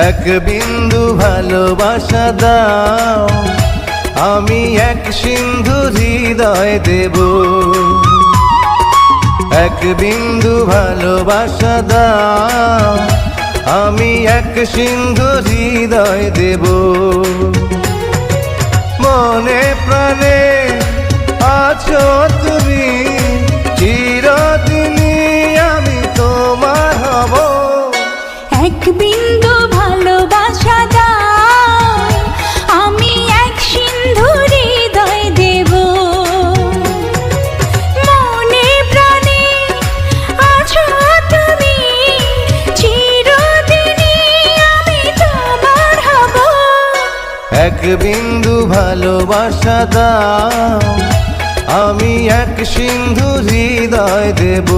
এক বিন্দু ভালোবাসা দাও, আমি এক সিন্ধু হৃদয় দেব। এক বিন্দু ভালোবাসা দাও, আমি এক সিন্ধু হৃদয় দেব। মনে প্রাণে আছো তুমি, চিরদিনই আমি তোমার হব। এক বিন্দু ভালোবাসা দাও, আমি এক সিন্ধু হৃদয় দেব। মনে প্রাণে আছো তুমি, চিরদিনই আমি তোমার হব। এক বিন্দু ভালোবাসা দাও, আমি এক সিন্ধু হৃদয় দেব।